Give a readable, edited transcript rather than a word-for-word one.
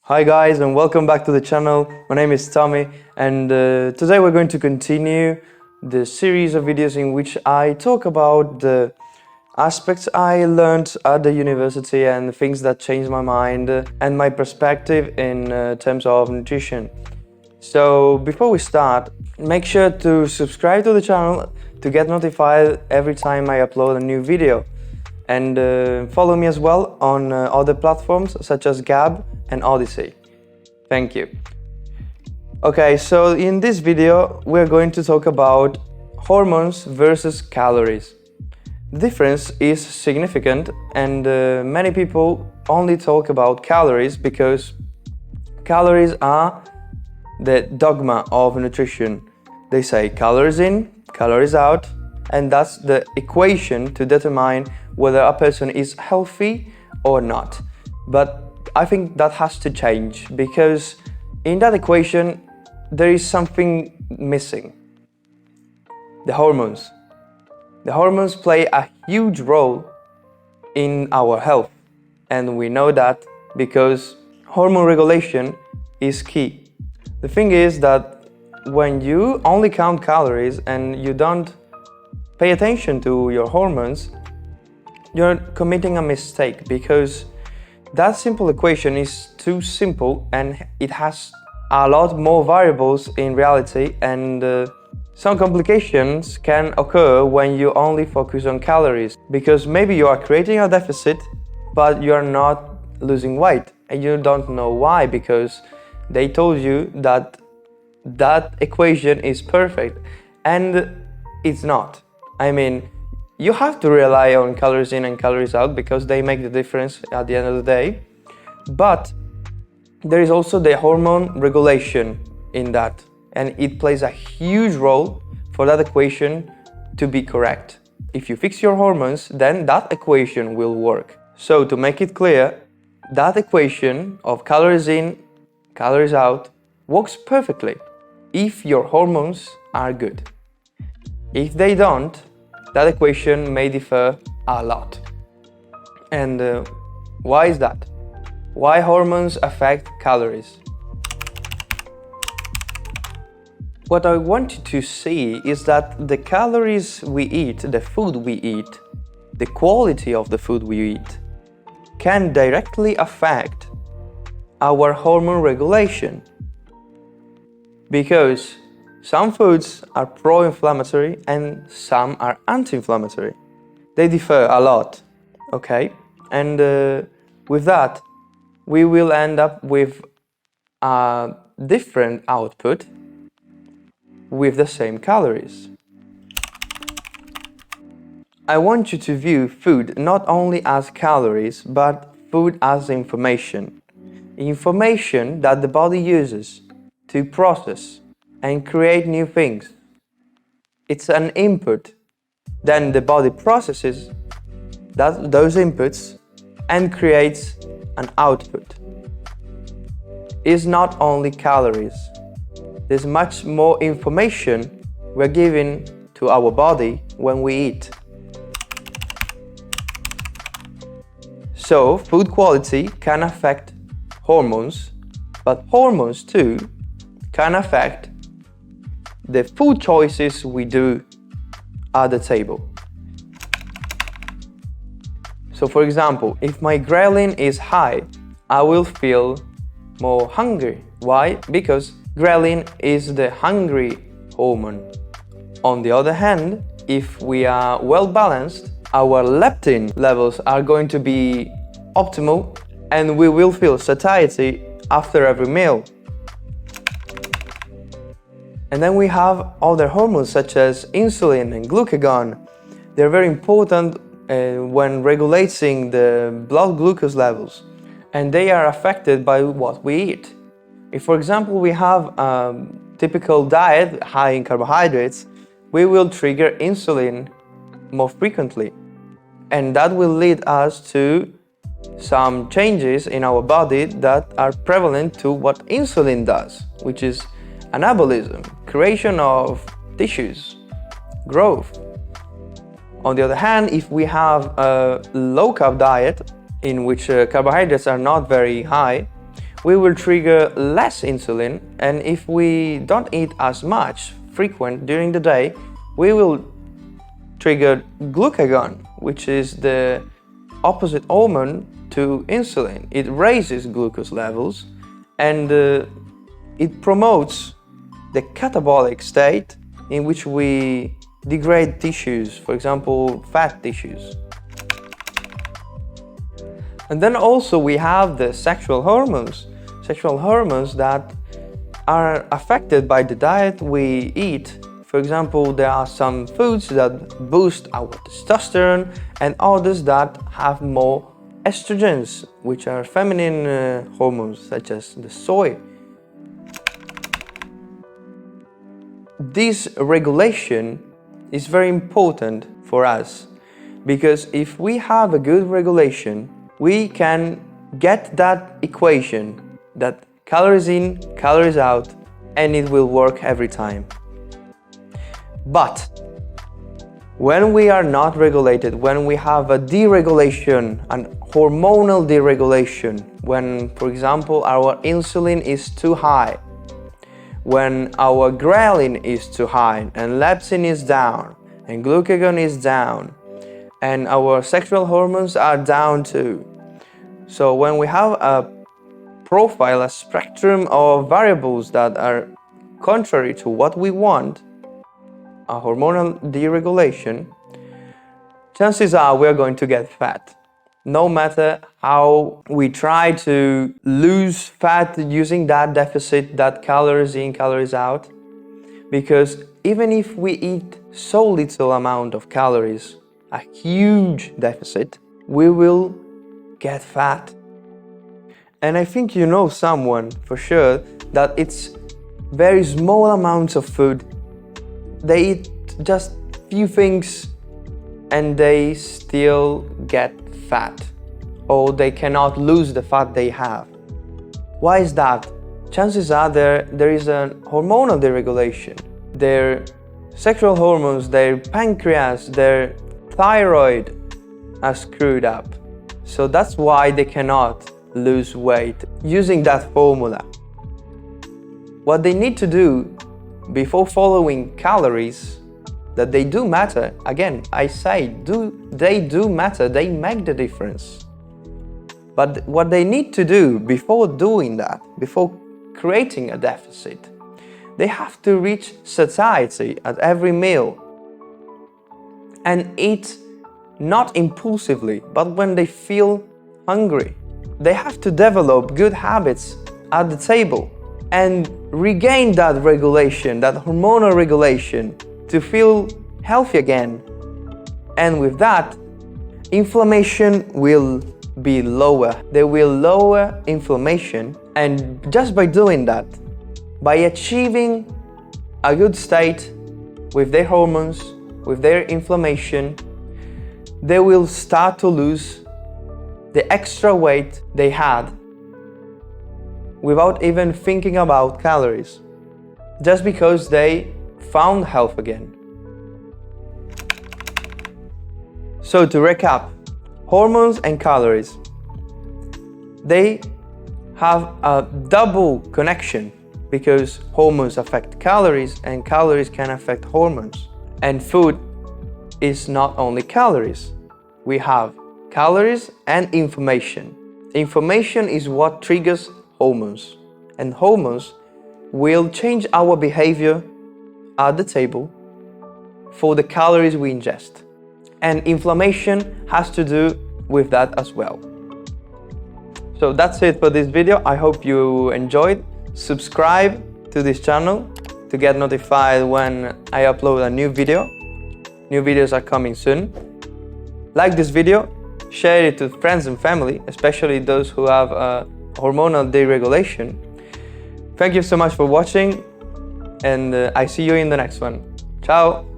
Hi guys, and welcome back to the channel. My name is Tommy, and today we're going to continue the series of videos in which I talk about the aspects I learned at the university and the things that changed my mind and my perspective in terms of nutrition. So before we start, make sure to subscribe to the channel to get notified every time I upload a new video. And follow me as well on other platforms such as Gab and Odyssey. Thank you. Okay, so in this video we're going to talk about hormones versus calories. The difference is significant, and many people only talk about calories because calories are the dogma of nutrition. They say calories in, calories out, and that's the equation to determine whether a person is healthy or not. But I think that has to change, because in that equation there is something missing. The hormones. The hormones play a huge role in our health, and we know that because hormone regulation is key. The thing is that when you only count calories and you don't pay attention to your hormones, you're committing a mistake, because that simple equation is too simple and it has a lot more variables in reality, and some complications can occur when you only focus on calories, because maybe you are creating a deficit but you are not losing weight and you don't know why, because they told you that that equation is perfect and it's not. I mean, you have to rely on calories in and calories out because they make the difference at the end of the day. But there is also the hormone regulation in that, and it plays a huge role for that equation to be correct. If you fix your hormones, then that equation will work. So to make it clear, that equation of calories in, calories out works perfectly if your hormones are good. If they don't, that equation may differ a lot. And why is that? Why hormones affect calories? What I want you to see is that the calories we eat, the food we eat, the quality of the food we eat, can directly affect our hormone regulation. Because some foods are pro-inflammatory and some are anti-inflammatory. They differ a lot, okay? And with that, we will end up with a different output with the same calories. I want you to view food not only as calories, but food as information. Information that the body uses to process and create new things. It's an input. Then the body processes those inputs and creates an output. It's not only calories. There's much more information we're giving to our body when we eat. So food quality can affect hormones, but hormones too can affect the food choices we do at the table. So for example, if my ghrelin is high, I will feel more hungry. Why? Because ghrelin is the hungry hormone. On the other hand, if we are well balanced, our leptin levels are going to be optimal and we will feel satiety after every meal. And then we have other hormones such as insulin and glucagon. They're very important when regulating the blood glucose levels, and they are affected by what we eat. If, for example, we have a typical diet high in carbohydrates, we will trigger insulin more frequently, and that will lead us to some changes in our body that are prevalent to what insulin does, which is anabolism, creation of tissues, growth. On the other hand, if we have a low-carb diet in which carbohydrates are not very high, we will trigger less insulin, and if we don't eat as much frequent during the day, we will trigger glucagon, which is the opposite hormone to insulin. It raises glucose levels and it promotes the catabolic state in which we degrade tissues, for example, fat tissues. And then also we have the sexual hormones that are affected by the diet we eat. For example, there are some foods that boost our testosterone and others that have more estrogens, which are feminine hormones, such as the soy. This regulation is very important for us because if we have a good regulation, we can get that equation, that calories in, calories out, and it will work every time. But when we are not regulated, when we have a deregulation, an hormonal deregulation, when, for example, our insulin is too high, when our ghrelin is too high, and leptin is down, and glucagon is down, and our sexual hormones are down too. So when we have a profile, a spectrum of variables that are contrary to what we want, a hormonal deregulation, chances are we're going to get fat. No matter how we try to lose fat using that deficit, that calories in, calories out, because even if we eat so little amount of calories, a huge deficit, we will get fat. And I think you know someone for sure that it's very small amounts of food. They eat just few things and they still get fat, or they cannot lose the fat they have. Why is that? Chances are there is a hormonal deregulation. Their sexual hormones, their pancreas, their thyroid are screwed up. So that's why they cannot lose weight using that formula. What they need to do before following calories, that they do matter, again, I say, they do matter, they make the difference. But what they need to do before doing that, before creating a deficit, they have to reach satiety at every meal and eat not impulsively, but when they feel hungry. They have to develop good habits at the table and regain that regulation, that hormonal regulation, to feel healthy again. And with that, inflammation will be lower. They will lower inflammation, and just by doing that, by achieving a good state with their hormones, with their inflammation, they will start to lose the extra weight they had without even thinking about calories, just because they found health again. So to recap, hormones and calories, they have a double connection because hormones affect calories and calories can affect hormones. And food is not only calories. We have calories and information. Information is what triggers hormones, and hormones will change our behavior at the table for the calories we ingest. And inflammation has to do with that as well. So that's it for this video. I hope you enjoyed. Subscribe to this channel to get notified when I upload a new video. New videos are coming soon. Like this video, share it to friends and family, especially those who have hormonal deregulation. Thank you so much for watching, and I see you in the next one. Ciao!